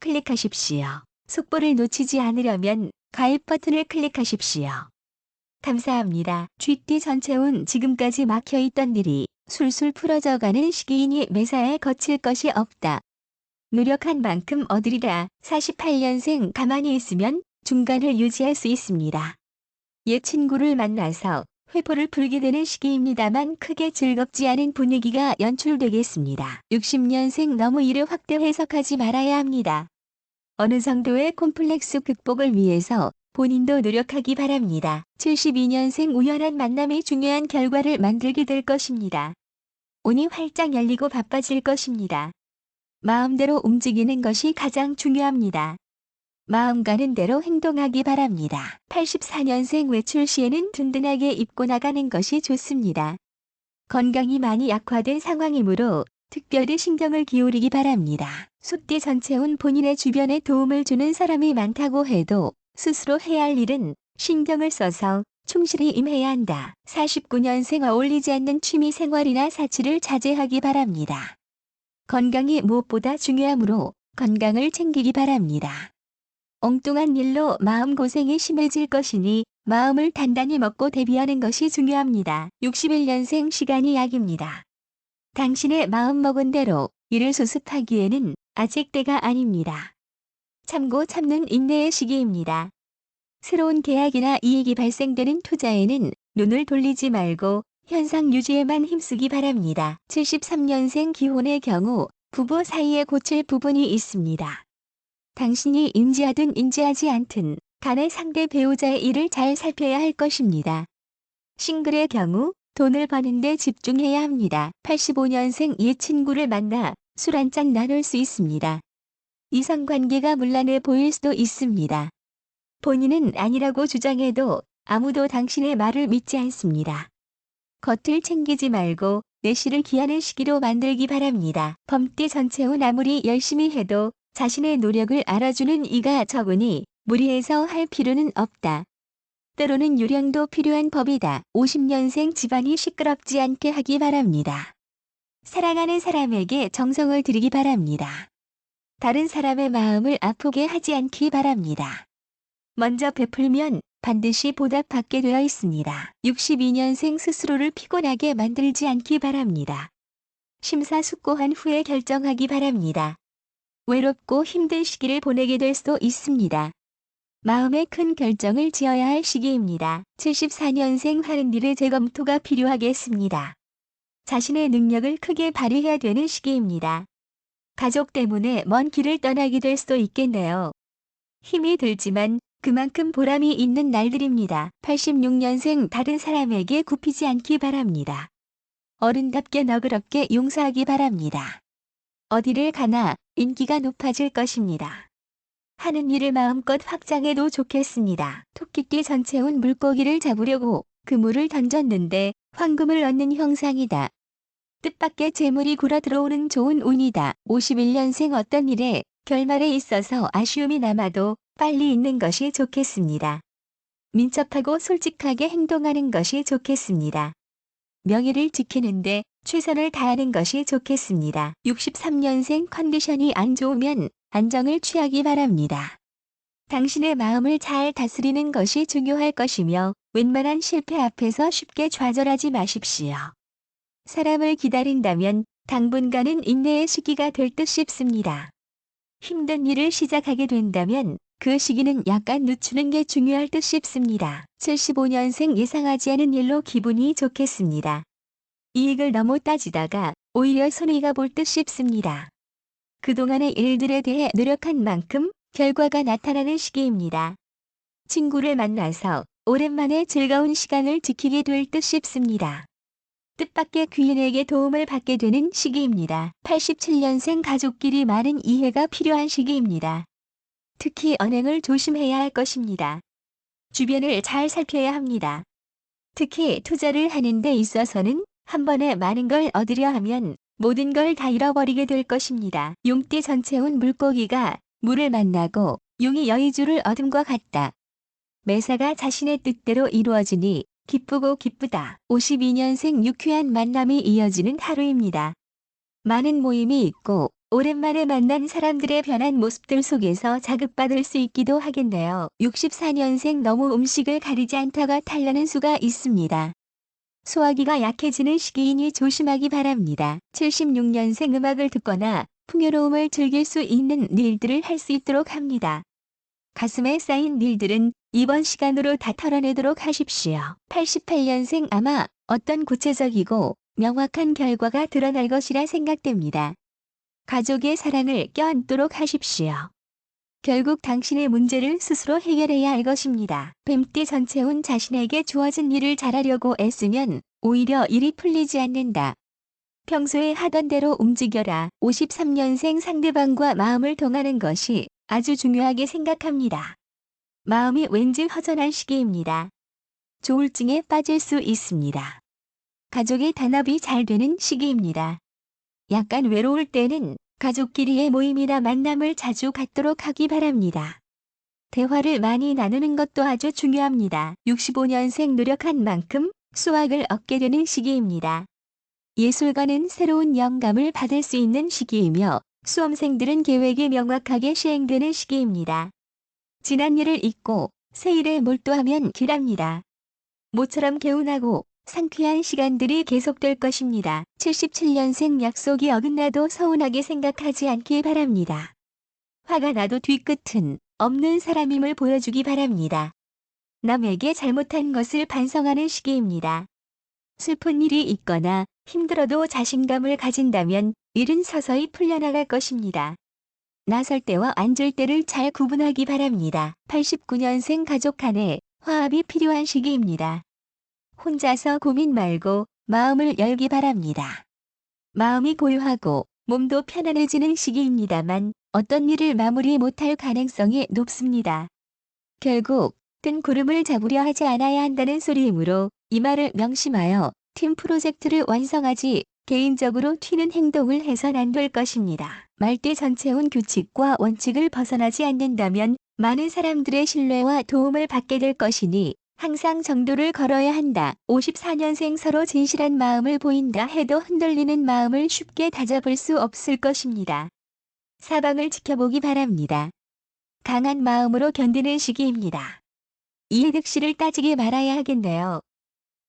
클릭하십시오. 속보를 놓치지 않으려면 가입 버튼을 클릭하십시오. 감사합니다. GT 전체운 지금까지 막혀있던 일이 술술 풀어져가는 시기이니 매사에 거칠 것이 없다. 노력한 만큼 얻으리라. 48년생 가만히 있으면 중간을 유지할 수 있습니다. 옛 친구를 만나서 회포를 풀게 되는 시기입니다만 크게 즐겁지 않은 분위기가 연출되겠습니다. 60년생 너무 이를 확대 해석하지 말아야 합니다. 어느 정도의 콤플렉스 극복을 위해서 본인도 노력하기 바랍니다. 72년생 우연한 만남이 중요한 결과를 만들게 될 것입니다. 운이 활짝 열리고 바빠질 것입니다. 마음대로 움직이는 것이 가장 중요합니다. 마음 가는 대로 행동하기 바랍니다. 84년생 외출 시에는 든든하게 입고 나가는 것이 좋습니다. 건강이 많이 약화된 상황이므로 특별히 신경을 기울이기 바랍니다. 소띠 전체운 본인의 주변에 도움을 주는 사람이 많다고 해도 스스로 해야 할 일은 신경을 써서 충실히 임해야 한다. 49년생 어울리지 않는 취미 생활이나 사치를 자제하기 바랍니다. 건강이 무엇보다 중요하므로 건강을 챙기기 바랍니다. 엉뚱한 일로 마음고생이 심해질 것이니 마음을 단단히 먹고 대비하는 것이 중요합니다. 61년생 시간이 약입니다. 당신의 마음먹은 대로 일을 수습하기에는 아직 때가 아닙니다. 참고 참는 인내의 시기입니다. 새로운 계약이나 이익이 발생되는 투자에는 눈을 돌리지 말고 현상 유지에만 힘쓰기 바랍니다. 73년생 기혼의 경우 부부 사이에 고칠 부분이 있습니다. 당신이 인지하든 인지하지 않든 간에 상대 배우자의 일을 잘 살펴야 할 것입니다. 싱글의 경우 돈을 버는 데 집중해야 합니다. 85년생 옛 친구를 만나 술 한잔 나눌 수 있습니다. 이성관계가 문란해 보일 수도 있습니다. 본인은 아니라고 주장해도 아무도 당신의 말을 믿지 않습니다. 겉을 챙기지 말고 내실을 기하는 시기로 만들기 바랍니다. 범띠 전체운 아무리 열심히 해도 자신의 노력을 알아주는 이가 적으니 무리해서 할 필요는 없다. 때로는 요령도 필요한 법이다. 50년생 집안이 시끄럽지 않게 하기 바랍니다. 사랑하는 사람에게 정성을 들이기 바랍니다. 다른 사람의 마음을 아프게 하지 않기 바랍니다. 먼저 베풀면 반드시 보답받게 되어 있습니다. 62년생 스스로를 피곤하게 만들지 않기 바랍니다. 심사숙고한 후에 결정하기 바랍니다. 외롭고 힘든 시기를 보내게 될 수도 있습니다. 마음에 큰 결정을 지어야 할 시기입니다. 74년생 하는 일의 재검토가 필요하겠습니다. 자신의 능력을 크게 발휘해야 되는 시기입니다. 가족 때문에 먼 길을 떠나게 될 수도 있겠네요. 힘이 들지만 그만큼 보람이 있는 날들입니다. 86년생 다른 사람에게 굽히지 않기 바랍니다. 어른답게 너그럽게 용서하기 바랍니다. 어디를 가나 인기가 높아질 것입니다. 하는 일을 마음껏 확장해도 좋겠습니다. 토끼띠 전체운 물고기를 잡으려고 그물을 던졌는데 황금을 얻는 형상이다. 뜻밖의 재물이 굴어 들어오는 좋은 운이다. 51년생 어떤 일에 결말에 있어서 아쉬움이 남아도 빨리 있는 것이 좋겠습니다. 민첩하고 솔직하게 행동하는 것이 좋겠습니다. 명예를 지키는데 최선을 다하는 것이 좋겠습니다. 63년생 컨디션이 안 좋으면 안정을 취하기 바랍니다. 당신의 마음을 잘 다스리는 것이 중요할 것이며 웬만한 실패 앞에서 쉽게 좌절하지 마십시오. 사람을 기다린다면 당분간은 인내의 시기가 될 듯 싶습니다. 힘든 일을 시작하게 된다면 그 시기는 약간 늦추는 게 중요할 듯 싶습니다. 75년생 예상하지 않은 일로 기분이 좋겠습니다. 이익을 너무 따지다가 오히려 손해가 볼 듯 싶습니다. 그동안의 일들에 대해 노력한 만큼 결과가 나타나는 시기입니다. 친구를 만나서 오랜만에 즐거운 시간을 지키게 될 듯 싶습니다. 뜻밖의 귀인에게 도움을 받게 되는 시기입니다. 87년생 가족끼리 많은 이해가 필요한 시기입니다. 특히 언행을 조심해야 할 것입니다. 주변을 잘 살펴야 합니다. 특히 투자를 하는 데 있어서는 한 번에 많은 걸 얻으려 하면 모든 걸 다 잃어버리게 될 것입니다. 용띠 전체운 물고기가 물을 만나고 용이 여의주를 얻음과 같다. 매사가 자신의 뜻대로 이루어지니 기쁘고 기쁘다. 52년생 유쾌한 만남이 이어지는 하루입니다. 많은 모임이 있고 오랜만에 만난 사람들의 변한 모습들 속에서 자극받을 수 있기도 하겠네요. 64년생 너무 음식을 가리지 않다가 탈나는 수가 있습니다. 소화기가 약해지는 시기이니 조심하기 바랍니다. 76년생 음악을 듣거나 풍요로움을 즐길 수 있는 일들을 할 수 있도록 합니다. 가슴에 쌓인 일들은 이번 시간으로 다 털어내도록 하십시오. 88년생 아마 어떤 구체적이고 명확한 결과가 드러날 것이라 생각됩니다. 가족의 사랑을 껴안도록 하십시오. 결국 당신의 문제를 스스로 해결해야 할 것입니다. 뱀띠 전체운 자신에게 주어진 일을 잘하려고 애쓰면 오히려 일이 풀리지 않는다. 평소에 하던 대로 움직여라. 53년생 상대방과 마음을 통하는 것이 아주 중요하게 생각합니다. 마음이 왠지 허전한 시기입니다. 조울증에 빠질 수 있습니다. 가족의 단합이 잘 되는 시기입니다. 약간 외로울 때는 가족끼리의 모임이나 만남을 자주 갖도록 하기 바랍니다. 대화를 많이 나누는 것도 아주 중요합니다. 65년생 노력한 만큼 수확을 얻게 되는 시기입니다. 예술가는 새로운 영감을 받을 수 있는 시기이며 수험생들은 계획이 명확하게 시행되는 시기입니다. 지난 일을 잊고 새 일에 몰두하면 길합니다. 모처럼 개운하고 상쾌한 시간들이 계속될 것입니다. 77년생 약속이 어긋나도 서운하게 생각하지 않기 바랍니다. 화가 나도 뒤끝은 없는 사람임을 보여주기 바랍니다. 남에게 잘못한 것을 반성하는 시기입니다. 슬픈 일이 있거나 힘들어도 자신감을 가진다면 일은 서서히 풀려나갈 것입니다. 나설 때와 앉을 때를 잘 구분하기 바랍니다. 89년생 가족 간에 화합이 필요한 시기입니다. 혼자서 고민 말고 마음을 열기 바랍니다. 마음이 고요하고 몸도 편안해지는 시기입니다만 어떤 일을 마무리 못할 가능성이 높습니다. 결국 뜬 구름을 잡으려 하지 않아야 한다는 소리이므로 이 말을 명심하여 팀 프로젝트를 완성하지 개인적으로 튀는 행동을 해선 안 될 것입니다. 말띠 전체운 규칙과 원칙을 벗어나지 않는다면 많은 사람들의 신뢰와 도움을 받게 될 것이니 항상 정도를 걸어야 한다. 54년생 서로 진실한 마음을 보인다 해도 흔들리는 마음을 쉽게 다잡을 수 없을 것입니다. 사방을 지켜보기 바랍니다. 강한 마음으로 견디는 시기입니다. 이해득실을 따지게 말아야 하겠네요.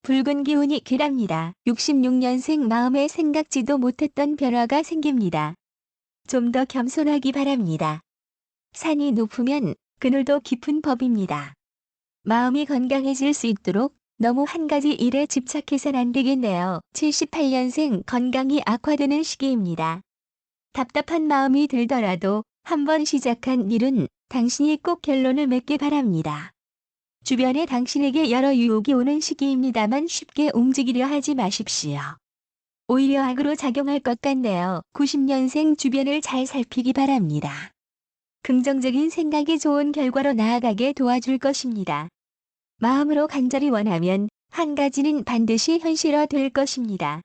붉은 기운이 길합니다. 66년생 마음에 생각지도 못했던 변화가 생깁니다. 좀 더 겸손하기 바랍니다. 산이 높으면 그늘도 깊은 법입니다. 마음이 건강해질 수 있도록 너무 한 가지 일에 집착해선 안 되겠네요. 78년생 건강이 악화되는 시기입니다. 답답한 마음이 들더라도 한번 시작한 일은 당신이 꼭 결론을 맺길 바랍니다. 주변에 당신에게 여러 유혹이 오는 시기입니다만 쉽게 움직이려 하지 마십시오. 오히려 악으로 작용할 것 같네요. 90년생 주변을 잘 살피기 바랍니다. 긍정적인 생각이 좋은 결과로 나아가게 도와줄 것입니다. 마음으로 간절히 원하면 한 가지는 반드시 현실화될 것입니다.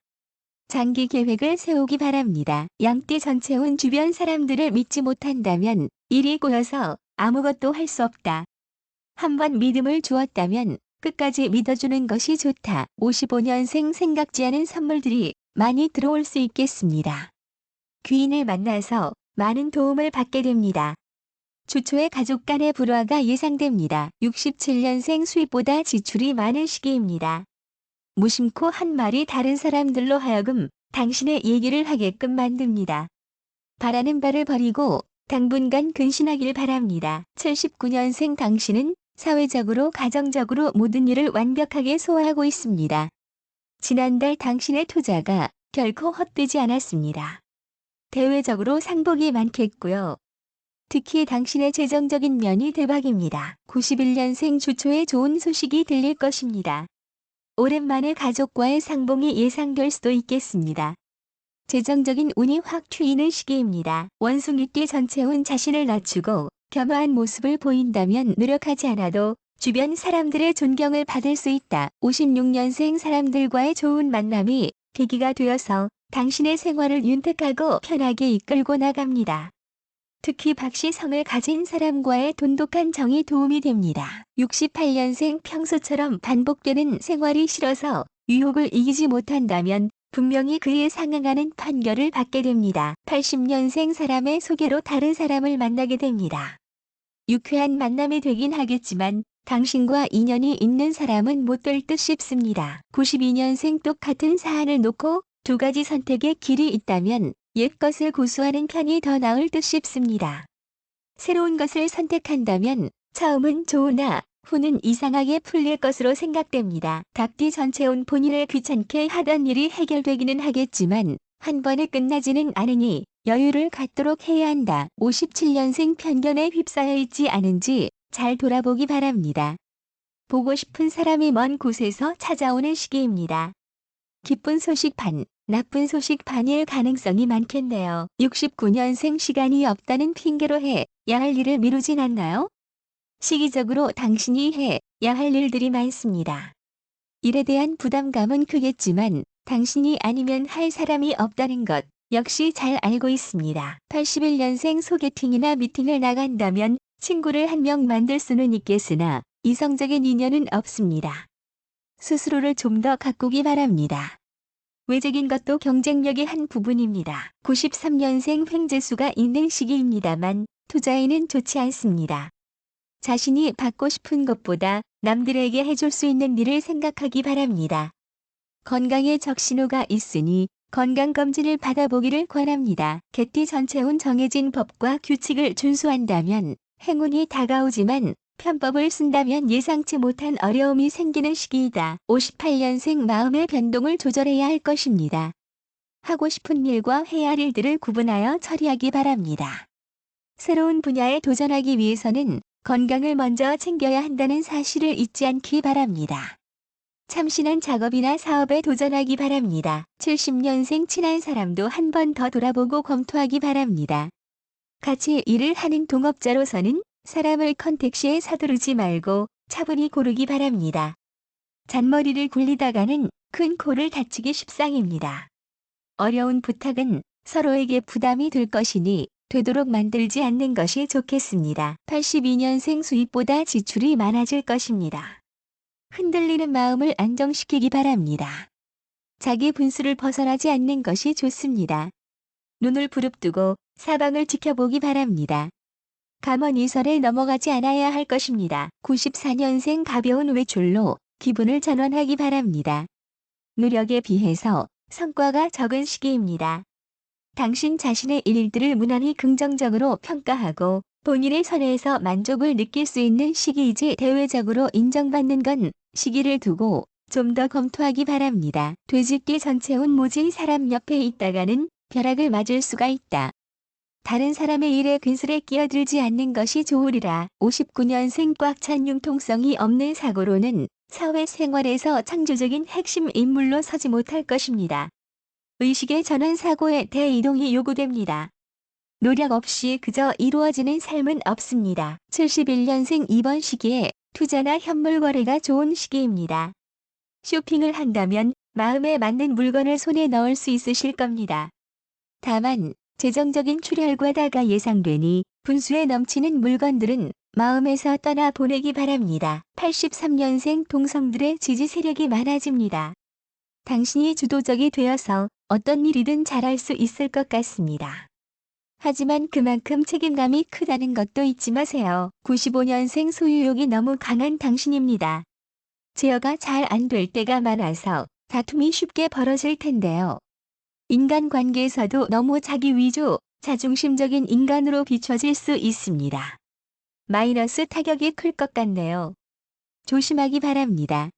장기 계획을 세우기 바랍니다. 양띠 전체운 주변 사람들을 믿지 못한다면 일이 꼬여서 아무것도 할 수 없다. 한번 믿음을 주었다면 끝까지 믿어주는 것이 좋다. 55년생 생각지 않은 선물들이 많이 들어올 수 있겠습니다. 귀인을 만나서 많은 도움을 받게 됩니다. 주초에 가족 간의 불화가 예상됩니다. 67년생 수입보다 지출이 많은 시기입니다. 무심코 한 말이 다른 사람들로 하여금 당신의 얘기를 하게끔 만듭니다. 바라는 바를 버리고 당분간 근신하길 바랍니다. 79년생 당신은 사회적으로 가정적으로 모든 일을 완벽하게 소화하고 있습니다. 지난달 당신의 투자가 결코 헛되지 않았습니다. 대외적으로 상복이 많겠고요. 특히 당신의 재정적인 면이 대박입니다. 91년생 주초에 좋은 소식이 들릴 것입니다. 오랜만에 가족과의 상봉이 예상될 수도 있겠습니다. 재정적인 운이 확 튀는 시기입니다. 원숭이띠 전체운 자신을 낮추고 겸허한 모습을 보인다면 노력하지 않아도 주변 사람들의 존경을 받을 수 있다. 56년생 사람들과의 좋은 만남이 계기가 되어서 당신의 생활을 윤택하고 편하게 이끌고 나갑니다. 특히 박씨성을 가진 사람과의 돈독한 정이 도움이 됩니다. 68년생 평소처럼 반복되는 생활이 싫어서 유혹을 이기지 못한다면 분명히 그에 상응하는 판결을 받게 됩니다. 80년생 사람의 소개로 다른 사람을 만나게 됩니다. 유쾌한 만남이 되긴 하겠지만 당신과 인연이 있는 사람은 못 될 듯 싶습니다. 92년생 똑같은 사안을 놓고 두 가지 선택의 길이 있다면 옛 것을 고수하는 편이 더 나을 듯 싶습니다. 새로운 것을 선택한다면 처음은 좋으나 후는 이상하게 풀릴 것으로 생각됩니다. 닭띠 전체온 본인을 귀찮게 하던 일이 해결되기는 하겠지만 한 번에 끝나지는 않으니 여유를 갖도록 해야 한다. 57년생 편견에 휩싸여 있지 않은지 잘 돌아보기 바랍니다. 보고 싶은 사람이 먼 곳에서 찾아오는 시기입니다. 기쁜 소식 반, 나쁜 소식 반일 가능성이 많겠네요. 69년생 시간이 없다는 핑계로 해야 할 일을 미루진 않나요? 시기적으로 당신이 해야 할 일들이 많습니다. 일에 대한 부담감은 크겠지만 당신이 아니면 할 사람이 없다는 것 역시 잘 알고 있습니다. 81년생 소개팅이나 미팅을 나간다면 친구를 한 명 만들 수는 있겠으나 이성적인 인연은 없습니다. 스스로를 좀 더 가꾸기 바랍니다. 외적인 것도 경쟁력의 한 부분입니다. 93년생 횡재수가 있는 시기입니다만 투자에는 좋지 않습니다. 자신이 받고 싶은 것보다 남들에게 해줄 수 있는 일을 생각하기 바랍니다. 건강에 적신호가 있으니 건강검진을 받아보기를 권합니다. 개띠 전체운 정해진 법과 규칙을 준수한다면 행운이 다가오지만 편법을 쓴다면 예상치 못한 어려움이 생기는 시기이다. 58년생 마음의 변동을 조절해야 할 것입니다. 하고 싶은 일과 해야 할 일들을 구분하여 처리하기 바랍니다. 새로운 분야에 도전하기 위해서는 건강을 먼저 챙겨야 한다는 사실을 잊지 않기 바랍니다. 참신한 작업이나 사업에 도전하기 바랍니다. 70년생 친한 사람도 한 번 더 돌아보고 검토하기 바랍니다. 같이 일을 하는 동업자로서는 사람을 컨택시에 서두르지 말고 차분히 고르기 바랍니다. 잔머리를 굴리다가는 큰 코를 다치기 십상입니다. 어려운 부탁은 서로에게 부담이 될 것이니 되도록 만들지 않는 것이 좋겠습니다. 82년생 수입보다 지출이 많아질 것입니다. 흔들리는 마음을 안정시키기 바랍니다. 자기 분수를 벗어나지 않는 것이 좋습니다. 눈을 부릅뜨고 사방을 지켜보기 바랍니다. 감언이설에 넘어가지 않아야 할 것입니다. 94년생 가벼운 외출로 기분을 전환하기 바랍니다. 노력에 비해서 성과가 적은 시기입니다. 당신 자신의 일들을 무난히 긍정적으로 평가하고 본인의 선에서 만족을 느낄 수 있는 시기이지 대외적으로 인정받는 건 시기를 두고 좀 더 검토하기 바랍니다. 돼지띠 전체운 모진 사람 옆에 있다가는 벼락을 맞을 수가 있다. 다른 사람의 일에 근슬에 끼어들지 않는 것이 좋으리라. 59년생 꽉 찬 융통성이 없는 사고로는 사회생활에서 창조적인 핵심 인물로 서지 못할 것입니다. 의식의 전환 사고에 대이동이 요구됩니다. 노력 없이 그저 이루어지는 삶은 없습니다. 71년생 이번 시기에 투자나 현물 거래가 좋은 시기입니다. 쇼핑을 한다면 마음에 맞는 물건을 손에 넣을 수 있으실 겁니다. 다만 재정적인 출혈과다가 예상되니 분수에 넘치는 물건들은 마음에서 떠나 보내기 바랍니다. 83년생 동성들의 지지 세력이 많아집니다. 당신이 주도적이 되어서 어떤 일이든 잘할 수 있을 것 같습니다. 하지만 그만큼 책임감이 크다는 것도 잊지 마세요. 95년생 소유욕이 너무 강한 당신입니다. 제어가 잘 안 될 때가 많아서 다툼이 쉽게 벌어질 텐데요. 인간관계에서도 너무 자기 위주, 자중심적인 인간으로 비춰질 수 있습니다. 마이너스 타격이 클 것 같네요. 조심하기 바랍니다.